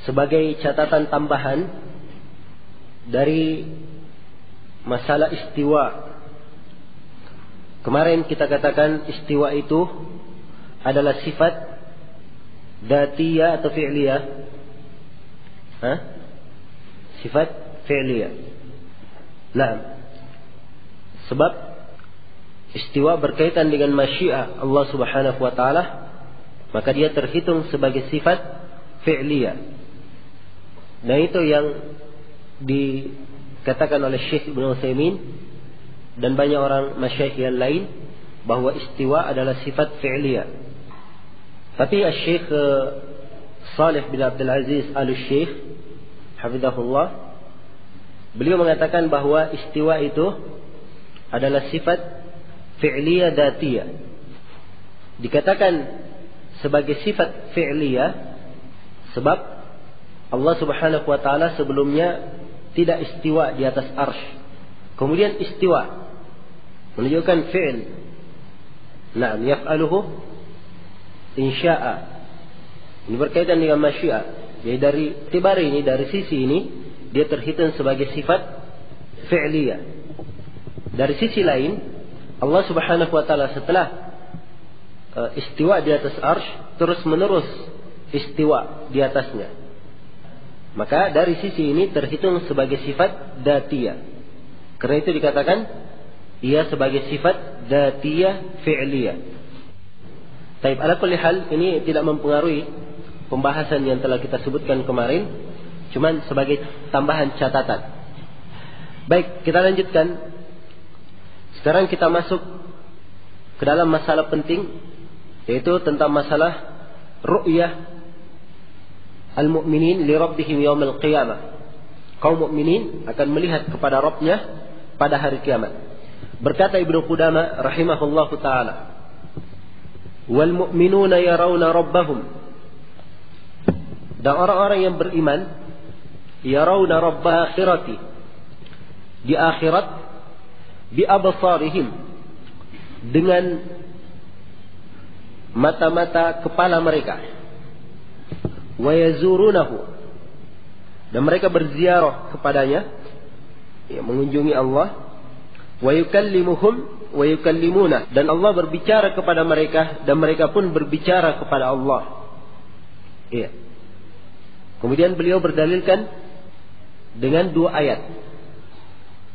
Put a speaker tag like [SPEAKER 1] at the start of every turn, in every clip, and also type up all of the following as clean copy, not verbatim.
[SPEAKER 1] sebagai catatan tambahan dari masalah istiwa. Kemarin kita katakan istiwa itu adalah sifat dzatiyah atau fi'liyah? Sifat fi'liyah. Nah, sebab istiwa berkaitan dengan masyiah Allah Subhanahu wa taala, maka dia terhitung sebagai sifat fi'liyah. Nah, itu yang dikatakan oleh Syekh Ibnu Utsaimin dan banyak orang masyayikh yang lain bahwa istiwa adalah sifat fi'liyah. Tapi Syekh Shalih bin Abdul Aziz Al-Syekh hafizahullah, beliau mengatakan bahwa istiwa itu adalah sifat fi'liyah dzatiyah. Dikatakan sebagai sifat fi'liyah sebab Allah Subhanahu wa taala sebelumnya tidak istiwa di atas arsy. Kemudian istiwa menunjukkan fi'il. Naam, yaf'aluhu insya'a. Ini berkaitan dengan masyiah. Jadi dari tibar ini, dari sisi ini, dia terhitung sebagai sifat fi'liyah. Dari sisi lain, Allah Subhanahu wa taala setelah istiwa di atas arsy, terus menerus istiwa di atasnya. Maka dari sisi ini terhitung sebagai sifat dzatiyah. Karena itu dikatakan ia sebagai sifat dzatiyah fi'liyah. Taib, ala kulli hal, ini tidak mempengaruhi pembahasan yang telah kita sebutkan kemarin, cuman sebagai tambahan catatan. Baik, kita lanjutkan. Sekarang kita masuk ke dalam masalah penting, yaitu tentang masalah ru'yah al-mu'minin li rabbihim yaumil qiyamah. Kaum mukminin akan melihat kepada Rabbnya pada hari kiamat. Berkata Ibnu Qudamah rahimahullahu taala, wal mu'minuna yarawna rabbahum, dan orang-orang yang beriman yarawna rabb akhirati, di akhirat, bi absarihim, dengan mata-mata kepala mereka, wa yazurunahu, dan mereka berziarah kepadanya, ya, mengunjungi Allah, wa yukallimuhum wa yukallimuna, dan Allah berbicara kepada mereka dan mereka pun berbicara kepada Allah. Iya. Kemudian beliau berdalilkan dengan dua ayat.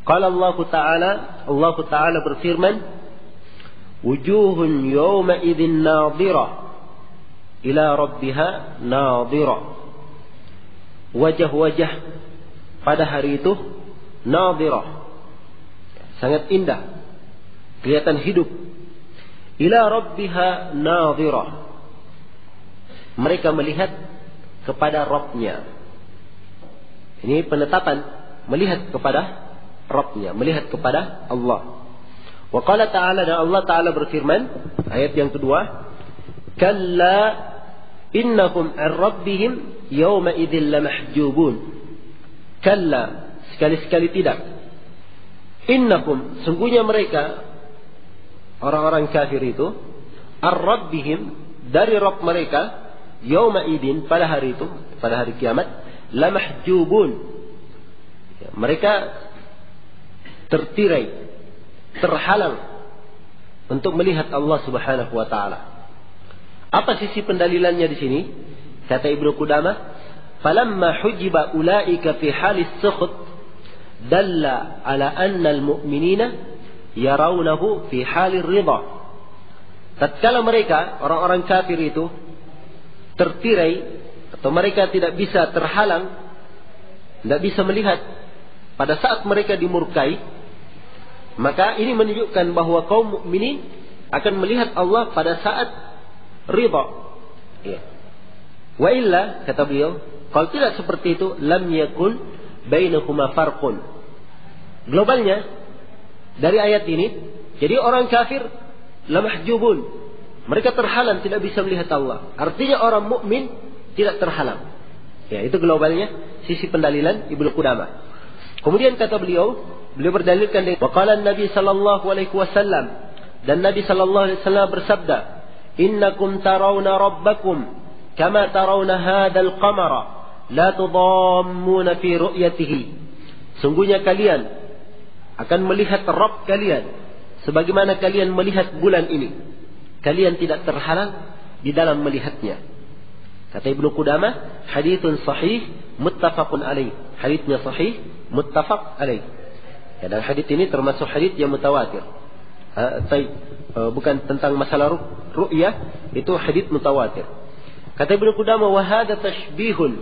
[SPEAKER 1] Qala Allah Ta'ala berfirman, wujuhun yawma idzin nadhirah ila rabbiha nadhirah. Wajah-wajah pada hari itu nadhirah, sangat indah, kelihatan hidup. Ila rabbiha nadhirah, mereka melihat kepada Rabbnya. Ini penetapan melihat kepada Rabbnya, melihat kepada Allah. Wa qala ta'ala, dan Allah Ta'ala berfirman, ayat yang kedua, kalla innahum an rabbihim yawma idzin lamahjubun. Kalla, sekali-sekali tidak. Innahum, sungguhnya mereka, orang-orang kafir itu, an rabbihim, dari Rabb mereka, yawma idzin, pada hari itu, pada hari kiamat, lamahjubun, mereka tertirai, terhalang untuk melihat Allah Subhanahu wa taala. Apa sisi pendalilannya di sini? Kata Ibnu Qudamah, falamma hujiba ulaika fi halis sukhut dalla ala anna al-mu'minina yarawnahu fi halir ridha. Tatkala mereka, orang-orang kafir itu, tertirai atau mereka tidak bisa terhalang, tidak bisa melihat pada saat mereka dimurkai, maka ini menunjukkan bahwa kaum mukminin akan melihat Allah pada saat ridha. Ya. Wa illa, kata beliau, kalau tidak seperti itu, lam yakun bainahuma farqun. Globalnya dari ayat ini, jadi orang kafir lamahjubun, mereka terhalang, tidak bisa melihat Allah. Artinya orang mukmin tidak terhalang. Ya, itu globalnya sisi pendalilan Ibnu Qudamah. Kemudian kata beliau berdalilkan dengan waqala Nabi sallallahu alaihi wasallam, dan Nabi sallallahu alaihi wasallam bersabda, innakum tarawna rabbakum kama tarawna hadzal qamara la tudammuna fi ru'yatihi. Sungguhnya kalian akan melihat Rabb kalian sebagaimana kalian melihat bulan ini. Kalian tidak terhalang di dalam melihatnya. Kata Ibnu Qudamah, haditsun sahih muttafaqun alaih. Haditsnya sahih muttafaq alaih. Dan hadits ini termasuk hadits yang mutawatir. Bukan tentang masalah ru'yah, itu hadits mutawatir. Kata Ibnu Qudamah, wa hadha tashbihun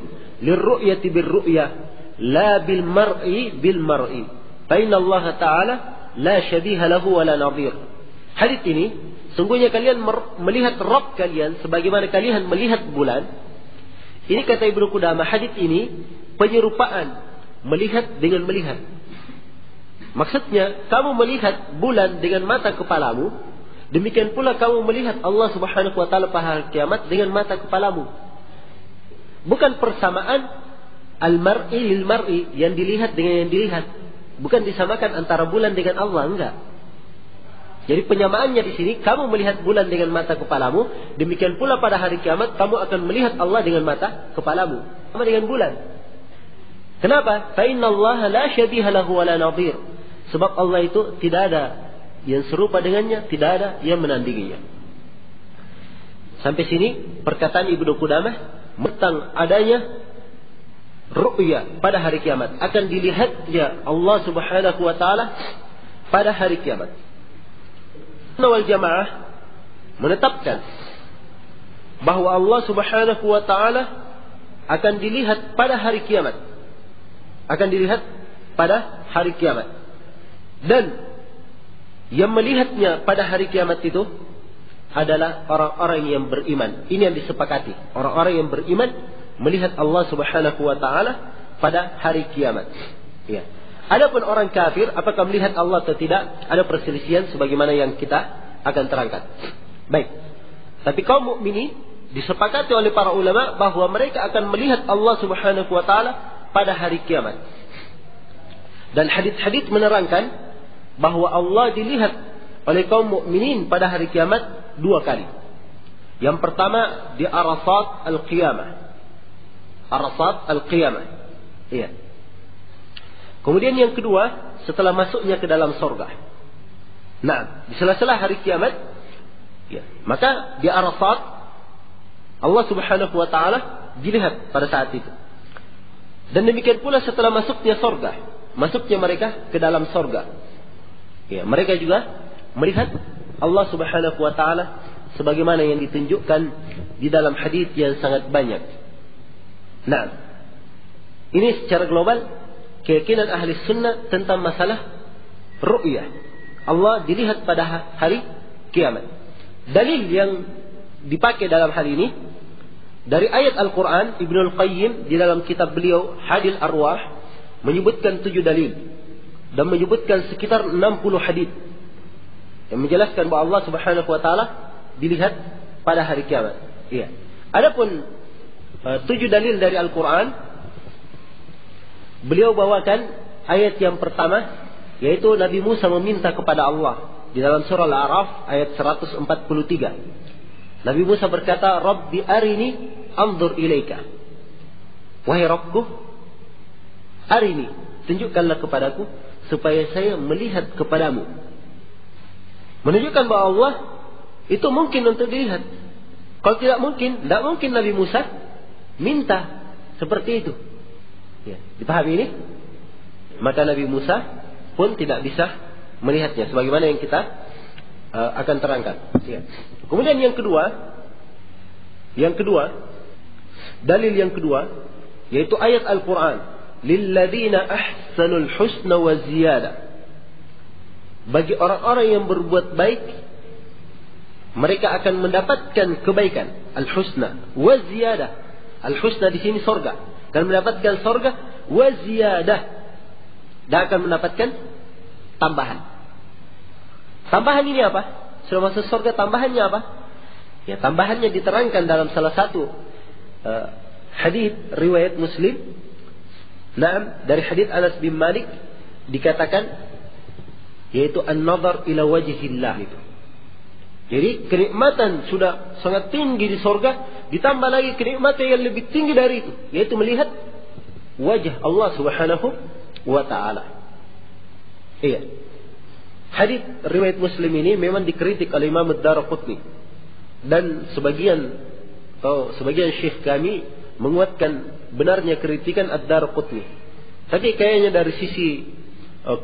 [SPEAKER 1] lirru'yati birru'yah la bil mar'i bil mar'i. Fa inna Allah Ta'ala la syabiha lahu wa la nadhir. Hadits ini, sungguhnya kalian melihat Rabb kalian sebagaimana kalian melihat bulan. Ini kata Ibnu Qudamah, hadits ini penyerupaan melihat dengan melihat. Maksudnya, kamu melihat bulan dengan mata kepalamu, demikian pula kamu melihat Allah Subhanahu wa taala pada hari kiamat dengan mata kepalamu. Bukan persamaan al-mar'i lil mar'i, yang dilihat dengan yang dilihat. Bukan disamakan antara bulan dengan Allah, enggak. Jadi penyamaannya di sini, kamu melihat bulan dengan mata kepalamu, demikian pula pada hari kiamat kamu akan melihat Allah dengan mata kepalamu, sama dengan bulan. Kenapa? Fa inna Allah la syabiha lahu wa la nadhir. Sebab Allah itu tidak ada yang serupa dengannya, tidak ada yang menandinginya. Sampai sini perkataan Ibnu Qudamah tentang adanya ru'ya pada hari kiamat, akan dilihatnya Allah Subhanahu wa taala pada hari kiamat. Wal Jamaah menetapkan bahwa Allah Subhanahu wa taala akan dilihat pada hari kiamat. Akan dilihat pada hari kiamat. Dan yang melihatnya pada hari kiamat itu adalah orang-orang yang beriman. Ini yang disepakati. Orang-orang yang beriman melihat Allah Subhanahu wa taala pada hari kiamat. Ya. Adapun orang kafir apakah melihat Allah atau tidak, ada perselisihan sebagaimana yang kita akan terangkan. Baik. Tapi kaum mukminin disepakati oleh para ulama bahwa mereka akan melihat Allah Subhanahu wa taala pada hari kiamat. Dan hadits-hadits menerangkan bahwa Allah dilihat oleh kaum mukminin pada hari kiamat 2 kali. Yang pertama di Arasat al-Qiyamah. Arasat al-Qiyamah. Iya. Kemudian yang kedua setelah masuknya ke dalam surga. Nah, di sela-sela hari kiamat, ya, maka di Arasat Allah Subhanahu wa taala dilihat pada saat itu. Dan demikian pula setelah masuknya surga, masuknya mereka ke dalam surga. Ya, mereka juga melihat Allah Subhanahu wa taala sebagaimana yang ditunjukkan di dalam hadis yang sangat banyak. Nah, ini secara global keyakinan ahli sunnah tentang masalah ru'yah. Allah dilihat pada hari kiamat. Dalil yang dipakai dalam hal ini dari ayat Al-Quran, Ibnul Qayyim di dalam kitab beliau Hadil Arwah menyebutkan 7 dalil dan menyebutkan sekitar 60 hadis yang menjelaskan bahwa Allah Subhanahu wa taala dilihat pada hari kiamat. Iya. Adapun 7 dalil dari Al-Quran, beliau bawakan ayat yang pertama, yaitu Nabi Musa meminta kepada Allah di dalam surah Al-A'raf ayat 143. Nabi Musa berkata, Rabbi arini anzur ilaika. Wahai Rabbku, arini, tunjukkanlah kepadaku supaya saya melihat kepadamu. Menunjukkan bahwa Allah itu mungkin untuk dilihat. Kalau tidak mungkin Nabi Musa minta seperti itu. Ya, dipahami ini? Maka Nabi Musa pun tidak bisa melihatnya, sebagaimana yang kita akan terangkan. Ya. Kemudian yang kedua, dalil yang kedua, yaitu ayat Al-Quran. Lilladzina ahsanul husna wa ziyadah. Bagi orang-orang yang berbuat baik, mereka akan mendapatkan kebaikan. Al-husna wa ziyadah. Al-husna di sini surga. Akan mendapatkan surga wa ziyadah. Dan akan mendapatkan tambahan. Tambahan ini apa? Sudah masuk surga, tambahannya apa? Ya, tambahannya diterangkan dalam salah satu hadis riwayat Muslim. Nah, dari hadis Anas bin Malik dikatakan yaitu an-nazar ila wajhillah itu. Jadi kenikmatan sudah sangat tinggi di surga, ditambah lagi kenikmatan yang lebih tinggi dari itu, yaitu melihat wajah Allah Subhanahu wa taala. Iya. Hadis riwayat Muslim ini memang dikritik oleh Imam Ad-Darqutni, dan sebagian syekh kami menguatkan benarnya kritikan Ad-Darqutni. Tapi kayaknya dari sisi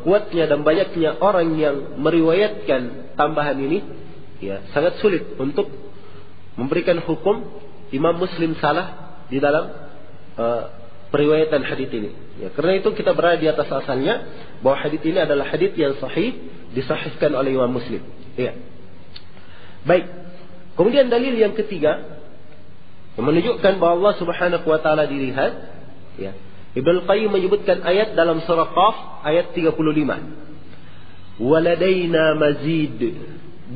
[SPEAKER 1] kuatnya dan banyaknya orang yang meriwayatkan tambahan ini, ya sangat sulit untuk memberikan hukum Imam Muslim salah di dalam periwayatan hadits ini. Ya, karena itu kita berada di atas asalnya bahwa hadits ini adalah hadits yang sahih, disahihkan oleh Imam Muslim. Ya. Baik. Kemudian dalil yang ketiga yang menunjukkan bahwa Allah Subhanahu wa taala dilihat, ya. Ibnu Qayyim menyebutkan ayat dalam surah Qaf ayat 35. Waladaina mazid,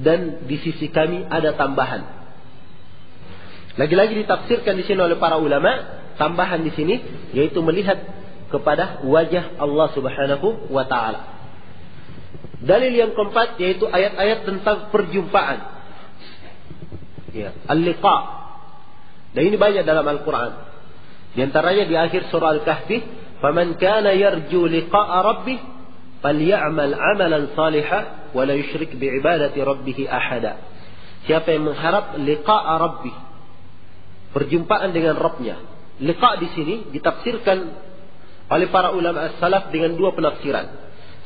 [SPEAKER 1] dan di sisi kami ada tambahan. Lagi-lagi ditafsirkan di sini oleh para ulama, tambahan di sini yaitu melihat kepada wajah Allah Subhanahu wa taala. Dalil yang keempat yaitu ayat-ayat tentang perjumpaan. Ya, al-liqa. Dan ini banyak dalam Al-Qur'an. Di antaranya di akhir surah Al-Kahfi, "Faman kana yarju liqa'a rabbih falyamal 'amalan shalihan wa la yusyrik bi'ibadati rabbih ahada." Siapa yang mengharap liqa'a rabbih, perjumpaan dengan Rabbnya. Liqa' di sini ditafsirkan oleh para ulama as-salaf dengan dua penafsiran.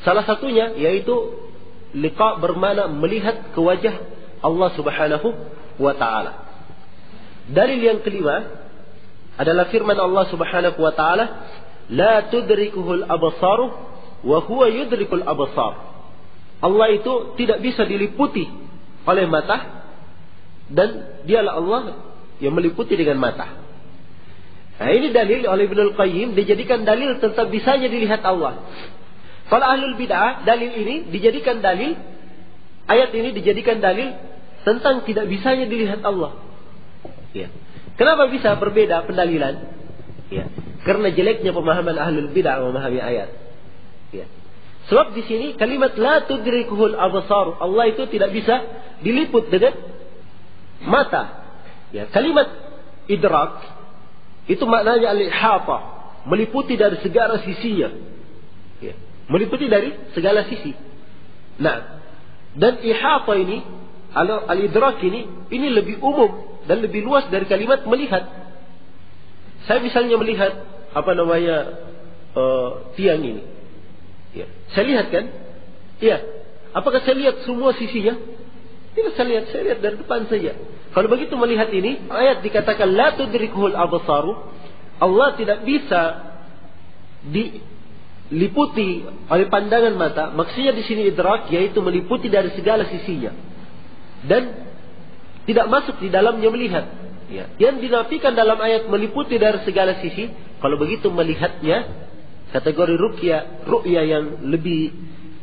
[SPEAKER 1] Salah satunya yaitu liqa' bermakna melihat ke wajah Allah Subhanahu wa taala. Dalil yang kelima adalah firman Allah Subhanahu wa taala, "La tudrikuhul absar wa huwa yudrikul absar." Allah itu tidak bisa diliputi oleh mata, dan dialah Allah yang meliputi dengan mata. Nah, ini dalil oleh Ibnu Qayyim dijadikan dalil tentang bisanya dilihat Allah. Kalau ahlul bid'ah, dalil ini dijadikan dalil, ayat ini dijadikan dalil tentang tidak bisanya dilihat Allah. Ya. Kenapa bisa berbeda pendalilan? Ya. Karena jeleknya pemahaman ahlul bid'ah memahami ayat. Ya. Sebab di sini kalimat la tudrikuhul absar, Allah itu tidak bisa diliput dengan mata. Ya. Kalimat idrak itu maknanya al-ihata, meliputi dari segala sisinya. Ya. Meliputi dari segala sisi. Nah, dan ihata ini, al-idrak ini lebih umum dan lebih luas dari kalimat melihat. Saya misalnya melihat tiang ini. Ya. Saya lihat kan? Iya. Apakah saya lihat semua sisinya? Tidak, saya lihat dari depan saja. Kalau begitu melihat ini, ayat dikatakan la tudrikuhul absaru, Allah tidak bisa diliputi oleh pandangan mata. Maksudnya di sini idrak yaitu meliputi dari segala sisinya dan tidak masuk di dalamnya melihat. Ya. Yang dinafikan dalam ayat meliputi dari segala sisi, kalau begitu melihatnya kategori ru'ya yang lebih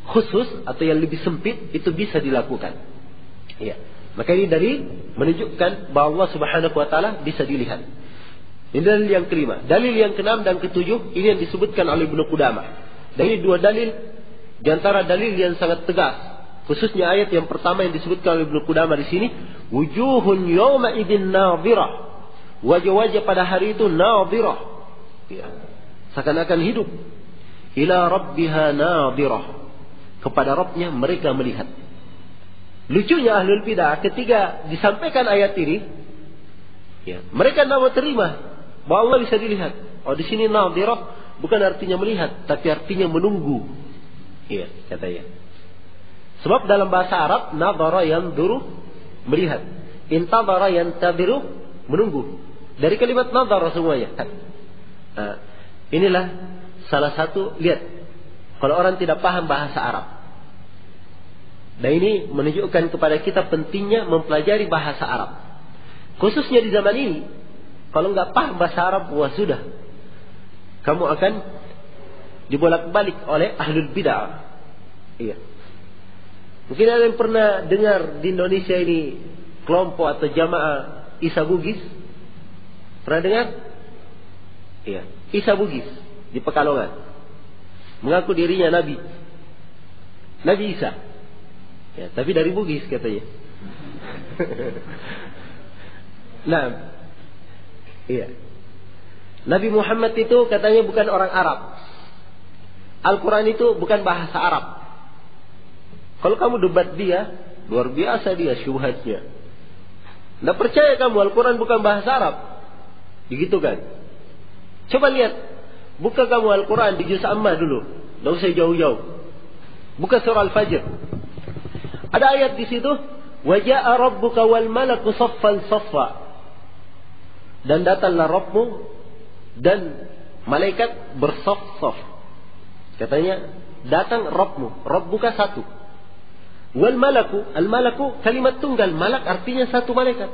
[SPEAKER 1] khusus atau yang lebih sempit itu bisa dilakukan. Ya. Maka ini dalil menunjukkan bahwa Allah Subhanahu wa taala bisa dilihat. Ini dalil yang kelima. Dalil yang keenam dan ketujuh ini yang disebutkan oleh Ibnu Qudamah. Dan ini dua dalil di antara dalil yang sangat tegas. Khususnya ayat yang pertama yang disebutkan oleh Ibnu Qudamah di sini, wujuhun yawma idzin nadhirah. Wajah-wajah pada hari itu nadhirah. Ya. Seakan-akan hidup. Ila rabbiha nadhirah. Kepada Rabbnya mereka melihat. Lucunya ahlul bidah ketika disampaikan ayat ini, ya, mereka tidak mau terima bahwa Allah bisa dilihat. Oh, di sini nadhirah bukan artinya melihat, tapi artinya menunggu. Iya, katanya. Sebab dalam bahasa Arab nadhara yanzuru melihat, intadhara yantadhiru menunggu. Dari kalimat nadhara semuanya. Nah, inilah salah satu, lihat, kalau orang tidak paham bahasa Arab. Dan ini menunjukkan kepada kita pentingnya mempelajari bahasa Arab. Khususnya di zaman ini, kalau nggak paham bahasa Arab, wah sudah, kamu akan dibolak-balik oleh ahlul bid'ah. Iya. Mungkin ada yang pernah dengar di Indonesia ini kelompok atau jamaah Isa Bugis. Pernah dengar? Iya. Isa Bugis di Pekalongan. Mengaku dirinya Nabi. Nabi Isa. Ya, tapi dari Bugis katanya. Nah, Iya. Nabi Muhammad itu katanya bukan orang Arab. Al-Quran itu bukan bahasa Arab. Kalau kamu debat dia, luar biasa dia syubhatnya. Nggak percaya kamu Al-Quran bukan bahasa Arab. Begitu kan? Coba lihat. Buka kamu Al-Quran di juz Amma dulu. Nggak usah jauh-jauh. Buka surah Al-Fajr. Ada ayat di situ. Waja'a rabbuka wal malaku saffan saffa. Dan datanglah Rabbmu dan malaikat bersaf-saf. Katanya datang Rabbmu. Rabbuka satu. Wal malaku, al malaku kalimat tunggal, malak artinya satu malaikat.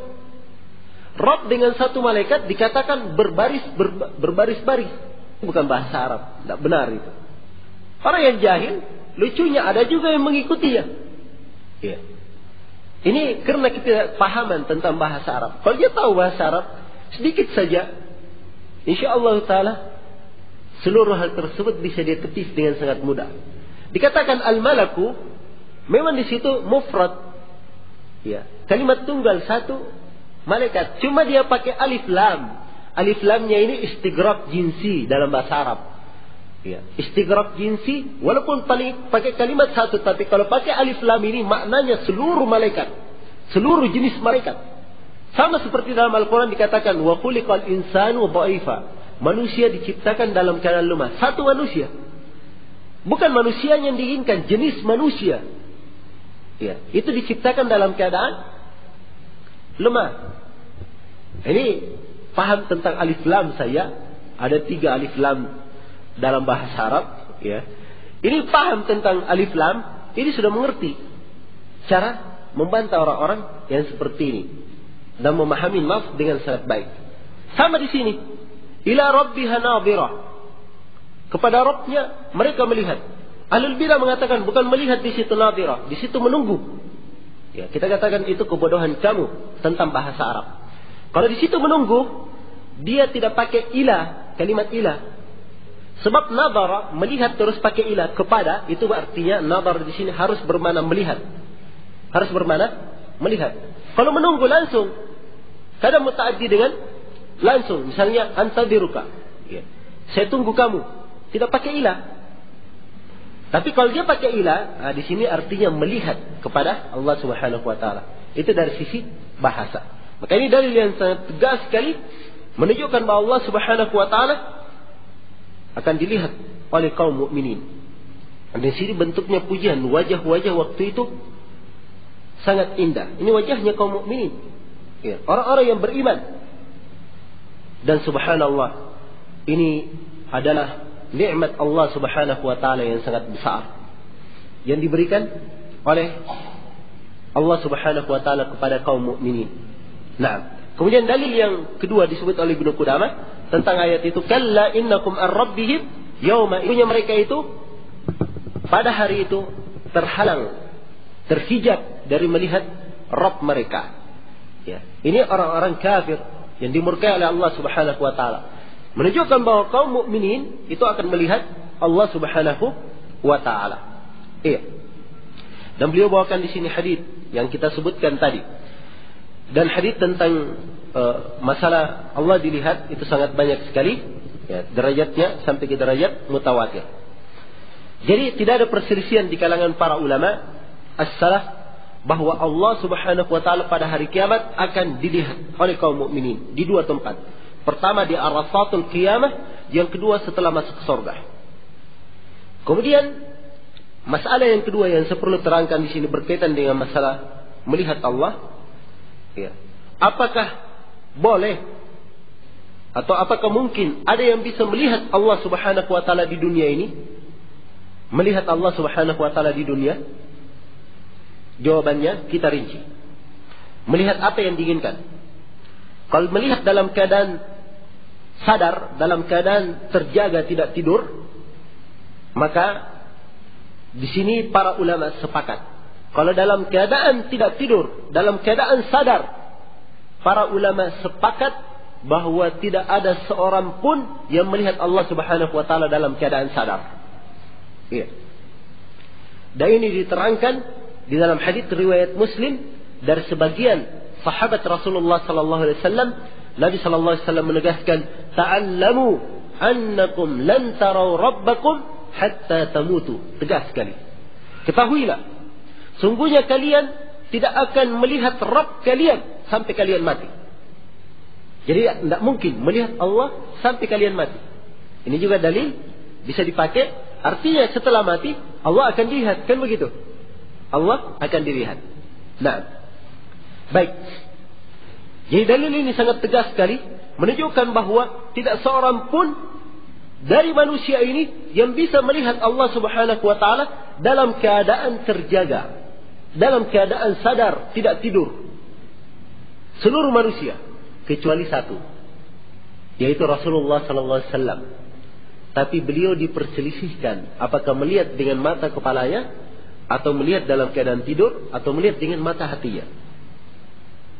[SPEAKER 1] Rabb dengan satu malaikat dikatakan berbaris-baris. Bukan bahasa Arab, tidak benar itu. Orang yang jahil, lucunya ada juga yang mengikutinya. Ya. Ini karena kita pahaman tentang bahasa Arab. Kalau dia tahu bahasa Arab sedikit saja, insyaallah taala seluruh hal tersebut bisa dia tepis dengan sangat mudah. Dikatakan al-malaku, memang di situ mufrad, ya, kalimat tunggal satu malaikat. Cuma dia pakai alif lam. Alif lamnya ini istighraq jinsi dalam bahasa Arab. Ya, istighraq jinsi, walaupun pakai kalimat satu, tapi kalau pakai alif lam ini maknanya seluruh malaikat, seluruh jenis malaikat. Sama seperti dalam Al-Quran dikatakan wa khuliqal insanu dha'ifa. Manusia diciptakan dalam keadaan lemah. Satu manusia. Bukan manusia yang diinginkan, jenis manusia. Ya, itu diciptakan dalam keadaan lemah. Ini paham tentang alif lam saya. Ada 3 alif lam dalam bahasa Arab. Ya. Ini paham tentang alif lam. Ini sudah mengerti cara membantah orang-orang yang seperti ini dan memahami nas dengan sangat baik. Sama di sini. Ila rabbiha nadhirah. Kepada Rabbnya mereka melihat. Ahlul bidah mengatakan bukan melihat di situ nadhirah, di situ menunggu. Ya, kita katakan itu kebodohan kamu tentang bahasa Arab. Kalau di situ menunggu, dia tidak pakai ila, kalimat ila. Sebab nadhara, melihat terus pakai ila, kepada, itu artinya nadhar di sini harus bermakna melihat. Harus bermakna melihat. Kalau menunggu langsung, kadang mutaaddi dengan langsung. Misalnya antadiruka. Ya. Saya tunggu kamu. Tidak pakai ila. Tapi kalau dia pakai ila, di sini artinya melihat kepada Allah Subhanahu wa taala. Itu dari sisi bahasa. Maka ini dalil yang sangat tegas sekali menunjukkan bahwa Allah Subhanahu wa taala akan dilihat oleh kaum mukminin. Dan di sini bentuknya pujian, wajah-wajah waktu itu sangat indah. Ini wajahnya kaum mukminin. Ya, orang-orang yang beriman. Dan subhanallah, ini adalah nikmat Allah Subhanahu wa taala yang sangat besar yang diberikan oleh Allah Subhanahu wa taala kepada kaum mukminin. Nah, kemudian dalil yang kedua disebut oleh Ibnu Qudamah tentang ayat itu, kalla innakum ar-rabbihim yauma, punya mereka itu pada hari itu terhalang, terhijab dari melihat Rabb mereka. Ya, ini orang-orang kafir yang dimurkai oleh Allah Subhanahu wa taala. Menunjukkan bahwa kaum mukminin itu akan melihat Allah Subhanahu wa taala. Iya. Dan beliau bawakan di sini hadis yang kita sebutkan tadi. Dan hadis tentang masalah Allah dilihat itu sangat banyak sekali, ya, derajatnya sampai ke derajat mutawatir. Jadi tidak ada perselisihan di kalangan para ulama as-salaf bahwa Allah Subhanahu wa taala pada hari kiamat akan dilihat oleh kaum mukminin di 2 tempat. Pertama di Arasatul Qiyamah, yang kedua setelah masuk ke surga. Kemudian masalah yang kedua yang saya perlu terangkan di sini berkaitan dengan masalah melihat Allah. Ya. Apakah boleh atau apakah mungkin ada yang bisa melihat Allah Subhanahu wa taala di dunia ini? Melihat Allah Subhanahu wa taala di dunia? Jawabannya kita rinci. Melihat apa yang diinginkan. Kalau melihat dalam keadaan sadar, dalam keadaan terjaga tidak tidur, maka di sini para ulama sepakat. Kalau dalam keadaan tidak tidur, dalam keadaan sadar, para ulama sepakat bahwa tidak ada seorang pun yang melihat Allah Subhanahu wa taala dalam keadaan sadar. Iya. Dan ini diterangkan di dalam hadis riwayat Muslim dari sebagian sahabat Rasulullah sallallahu alaihi wasallam Nabi sallallahu alaihi wasallam menegaskan, "Ta'allamu annakum lan tarau rabbakum hatta tamutu." Tegas sekali. Ketahuilah, sungguhnya kalian tidak akan melihat Rabb kalian sampai kalian mati. Jadi tidak mungkin melihat Allah sampai kalian mati. Ini juga dalil bisa dipakai. Artinya setelah mati Allah akan dilihat, kan begitu? Allah akan dilihat. Nah, baik. Jadi dalil ini sangat tegas sekali, menunjukkan bahwa tidak seorang pun dari manusia ini yang bisa melihat Allah Subhanahu wa taala dalam keadaan terjaga, dalam keadaan sadar, tidak tidur. Seluruh manusia kecuali satu, yaitu Rasulullah sallallahu alaihi wasallam. Tapi beliau diperselisihkan apakah melihat dengan mata kepalanya, atau melihat dalam keadaan tidur, atau melihat dengan mata hatinya.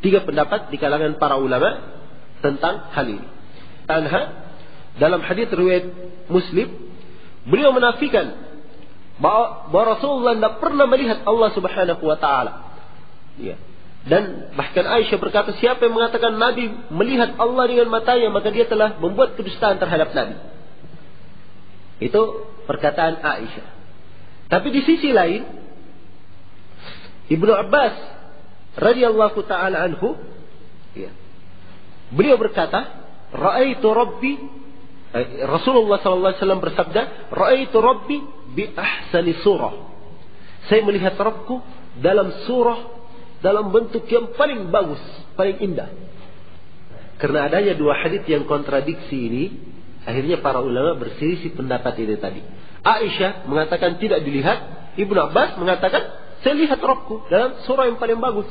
[SPEAKER 1] 3 pendapat di kalangan para ulama tentang hal ini. Anha dalam hadits riwayat Muslim, beliau menafikan bahwa Rasulullah tidak pernah melihat Allah Subhanahu wa taala. Ya. Dan bahkan Aisyah berkata, siapa yang mengatakan Nabi melihat Allah dengan matanya, maka dia telah membuat kedustaan terhadap Nabi. Itu perkataan Aisyah. Tapi di sisi lain, Ibnu Abbas radhiyallahu taala anhu, ya, beliau berkata, "Ra'aitu Rabbi," Rasulullah sallallahu alaihi wasallam bersabda, "Ra'aitu Rabbi bi ahsani surah." Saya melihat Rabbku dalam surah, dalam bentuk yang paling bagus, paling indah. Karena adanya 2 hadits yang kontradiksi ini, akhirnya para ulama berselisih pendapat ini tadi. Aisyah mengatakan tidak dilihat, Ibnu Abbas mengatakan saya lihat Rabbku dalam surah yang paling bagus.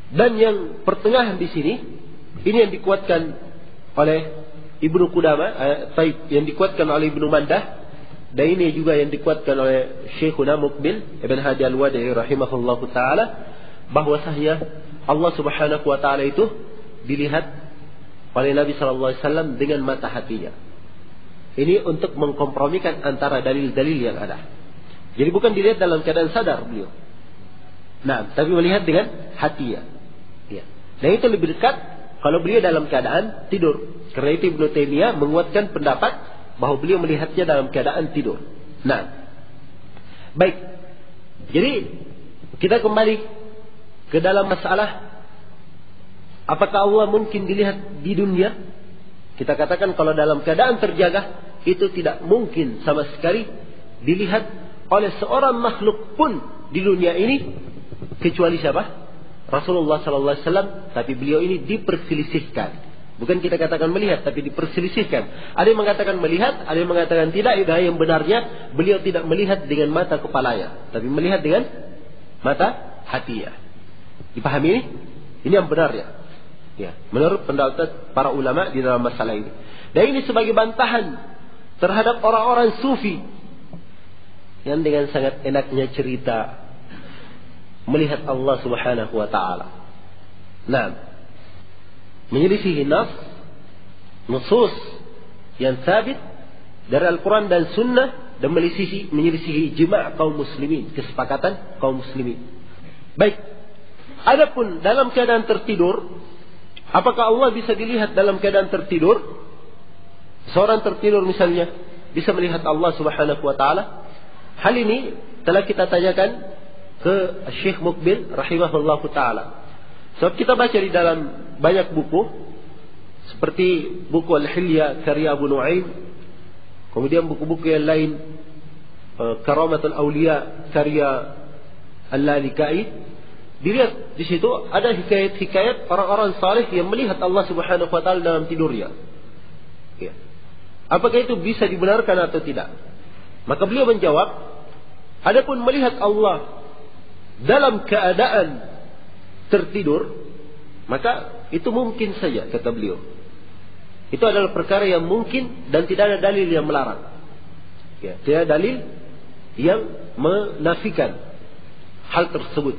[SPEAKER 1] Dan yang pertengahan di sini, ini yang dikuatkan oleh Ibnu Qudamah, yang dikuatkan oleh Ibnu Mandah, dan ini juga yang dikuatkan oleh Syekhuna Muqbil Ibn Hadi Al-Wadi'i rahimahullahu ta'ala, bahwasanya Allah Subhanahu wa ta'ala itu dilihat oleh Nabi sallallahu alaihi wasallam dengan mata hatinya. Ini untuk mengkompromikan antara dalil-dalil yang ada. Jadi bukan dilihat dalam keadaan sadar beliau. Nah, tapi melihat dengan hatinya. Ya. Dan itu lebih dekat kalau beliau dalam keadaan tidur. Karena itu Ibnu Taimiyah menguatkan pendapat bahwa beliau melihatnya dalam keadaan tidur. Nah, baik. Jadi kita kembali ke dalam masalah apakah Allah mungkin dilihat di dunia? Kita katakan kalau dalam keadaan terjaga itu tidak mungkin sama sekali dilihat oleh seorang makhluk pun di dunia ini kecuali siapa? Rasulullah sallallahu alaihi wasallam. Tapi beliau ini diperselisihkan. Bukan kita katakan melihat, tapi diperselisihkan. Ada yang mengatakan melihat, ada yang mengatakan tidak. Yang benarnya beliau tidak melihat dengan mata kepalanya, tapi melihat dengan mata hatinya. Dipahami ini? Ini yang benarnya. Ya, menurut pendapat para ulama di dalam masalah ini. Dan ini sebagai bantahan terhadap orang-orang sufi yang dengan sangat enaknya cerita melihat Allah Subhanahu wa taala. Nah, menyelisihi nusus yang sabit dari Al-Quran dan Sunnah, dan menyelisihi ijma' kaum muslimin, kesepakatan kaum muslimin. Baik. Adapun dalam keadaan tertidur, apakah Allah bisa dilihat dalam keadaan tertidur? Seorang tertidur misalnya bisa melihat Allah Subhanahu wa taala. Hal ini telah kita tanyakan ke Syekh Muqbil rahimahullahu taala. Sebab kita baca di dalam banyak buku seperti buku Al-Hilya karya Abu Nu'aim, kemudian buku-buku yang lain, Karamatul Awliya karya Al-Lalikai. Dilihat di situ ada hikayat-hikayat orang-orang saleh yang melihat Allah Subhanahu wa taala dalam tidurnya. Ya. Apakah itu bisa dibenarkan atau tidak? Maka beliau menjawab, adapun melihat Allah dalam keadaan tertidur, maka itu mungkin saja, kata beliau. Itu adalah perkara yang mungkin dan tidak ada dalil yang melarang. Ya, tidak ada dalil yang menafikan hal tersebut.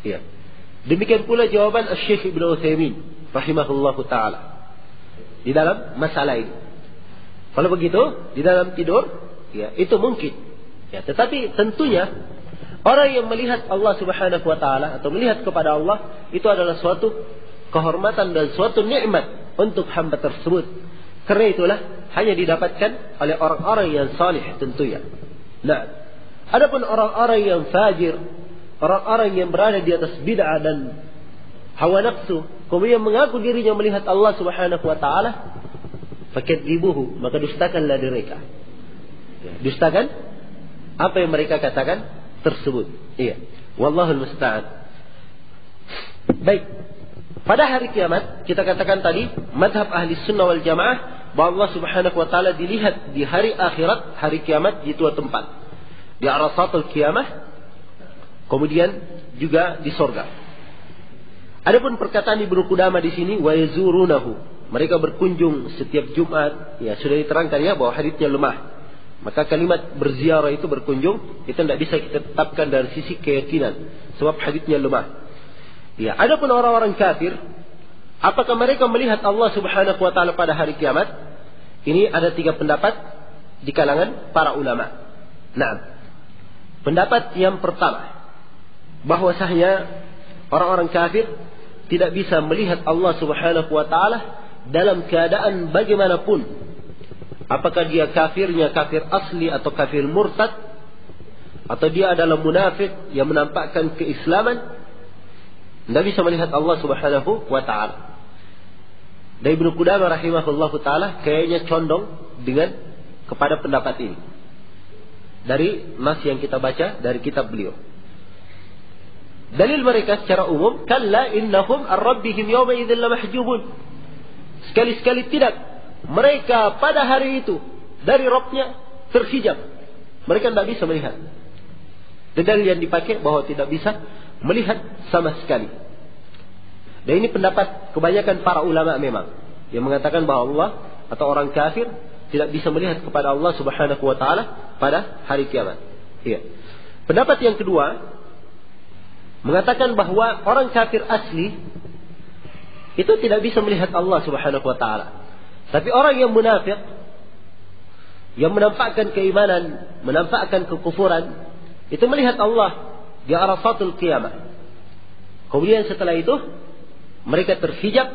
[SPEAKER 1] Ya. Demikian pula jawaban Syekh Ibnu Utsaimin rahimahullahu taala di dalam masalah ini. Kalau begitu, di dalam tidur, ya, itu mungkin. Ya, tetapi tentunya orang yang melihat Allah Subhanahu wa taala atau melihat kepada Allah itu adalah suatu kehormatan dan suatu nikmat untuk hamba tersebut. Karena itulah hanya didapatkan oleh orang-orang yang salih tentunya. Nah, adapun orang-orang yang fajir, orang-orang yang berada di atas bid'ah dan hawa nafsu, kemudian mengaku dirinya melihat Allah Subhanahu wa taala, fakidzibuhu, maka dustakanlah mereka. Dustakan apa yang mereka katakan tersebut. Iya. Wallahul musta'an. Baik. Pada hari kiamat kita katakan tadi mazhab ahli sunnah wal jamaah bahwa Allah Subhanahu wa taala dilihat di hari akhirat, hari kiamat di dua tempat. Di Arasatul Qiyamah, kemudian juga di surga. Adapun perkataan Ibnu Qudamah di sini wa yazurunahu, mereka berkunjung setiap Jumat, ya sudah diterangkan ya bahwa haditsnya lemah. Maka kalimat berziarah itu berkunjung itu tidak bisa kita tetapkan dari sisi keyakinan sebab haditsnya lemah. Ya, adapun orang-orang kafir, apakah mereka melihat Allah Subhanahu wa taala pada hari kiamat? Ini ada 3 pendapat di kalangan para ulama. Nah, pendapat yang pertama, bahwasanya orang-orang kafir tidak bisa melihat Allah Subhanahu wa taala dalam keadaan bagaimanapun. Apakah dia kafirnya kafir asli atau kafir murtad, atau dia adalah munafik yang menampakkan keislaman, tidak bisa melihat Allah Subhanahu wa taala. Dan Ibnu Qudamah rahimahullahu taala kayaknya condong dengan kepada pendapat ini dari nas yang kita baca dari kitab beliau. Dalil mereka secara umum, kalla innahum ar-rabbihim yawma idzin lamahjubun. Sekali-sekali tidak, mereka pada hari itu dari Rabb-nya terhijab. Mereka tidak bisa melihat. Dan dalil yang dipakai bahwa tidak bisa melihat sama sekali. Dan ini pendapat kebanyakan para ulama memang, yang mengatakan bahwa Allah atau orang kafir tidak bisa melihat kepada Allah Subhanahu wa taala pada hari kiamat. Iya. Pendapat yang kedua mengatakan bahwa orang kafir asli itu tidak bisa melihat Allah Subhanahu wa taala. Tapi orang yang munafik, yang menampakkan keimanan, menampakkan kekufuran, itu melihat Allah di Arasatul Qiyamah. Kemudian setelah itu mereka terhijab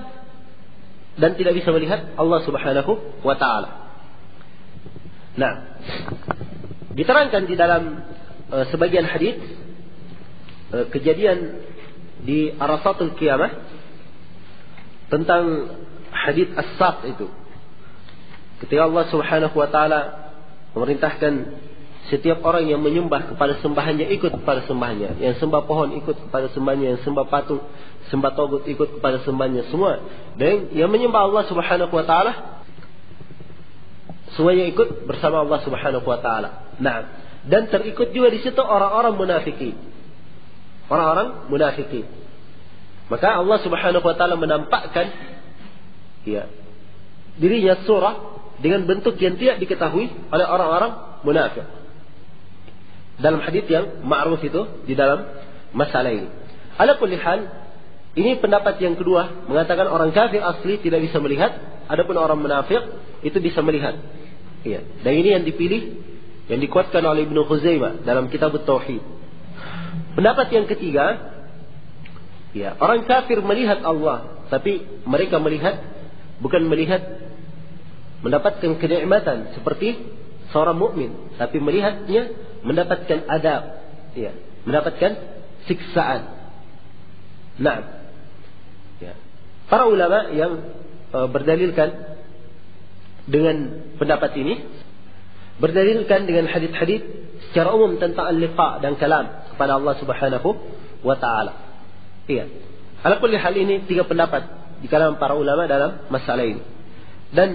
[SPEAKER 1] dan tidak bisa melihat Allah Subhanahu wa taala. Nah, diterangkan di dalam sebagian hadis kejadian di Arasatul Qiyamah tentang hadis As-Saq itu. Ketika Allah Subhanahu wa taala memerintahkan setiap orang yang menyembah kepada sembahannya ikut kepada sembahannya, yang sembah pohon ikut kepada sembahnya, yang sembah patung, sembah togut ikut kepada sembahnya semua. Dan yang menyembah Allah Subhanahu wa taala semuanya ikut bersama Allah Subhanahu wa taala. Nah, dan terikut juga di situ orang-orang munafiki. Orang-orang munafiki. Maka Allah Subhanahu wa taala menampakkan ya dirinya surah dengan bentuk yang tidak diketahui oleh orang-orang munafik. Dalam hadis yang ma'ruf itu di dalam masalah ini. Ala kulli hal, ini pendapat yang kedua mengatakan orang kafir asli tidak bisa melihat, adapun orang munafik itu bisa melihat. Iya. Dan ini yang dipilih, yang dikuatkan oleh Ibnu Khuzaimah dalam kitab Tauhid. Pendapat yang ketiga, ya, orang kafir melihat Allah, tapi mereka melihat bukan melihat mendapatkan kenikmatan seperti seorang mukmin, tapi melihatnya mendapatkan adab, ya, mendapatkan siksaan. Nah, ya, para ulama yang berdalilkan dengan pendapat ini berdalilkan dengan hadis-hadis secara umum tentang al-liqa dan kalam kepada Allah Subhanahu wa taala. Iya. Ala kulli hal ini 3 pendapat di kalangan para ulama dalam masalah ini. Dan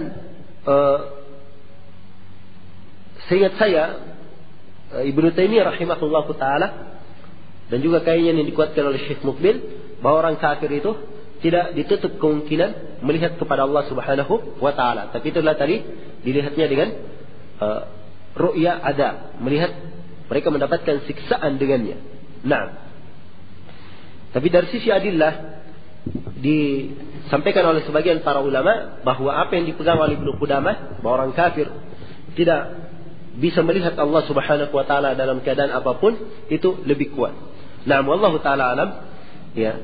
[SPEAKER 1] seingat saya Ibnu Taimiyah rahimahullah taala dan juga kayaknya yang dikuatkan oleh Syekh Mukbil bahwa orang kafir itu tidak ditutup kemungkinan melihat kepada Allah Subhanahu wa taala. Tapi itulah tadi dilihatnya dengan ru'ya ada, melihat mereka mendapatkan siksaan dengannya. Nah, tapi dari sisi adillah disampaikan oleh sebagian para ulama bahwa apa yang dipegang oleh Ibnu Qudamah bahwa orang kafir tidak bisa melihat Allah Subhanahu wa taala dalam keadaan apapun itu lebih kuat. Nah, wallahu taala alam, ya,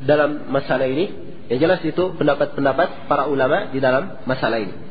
[SPEAKER 1] dalam masalah ini Yang jelas itu pendapat-pendapat para ulama di dalam masalah ini.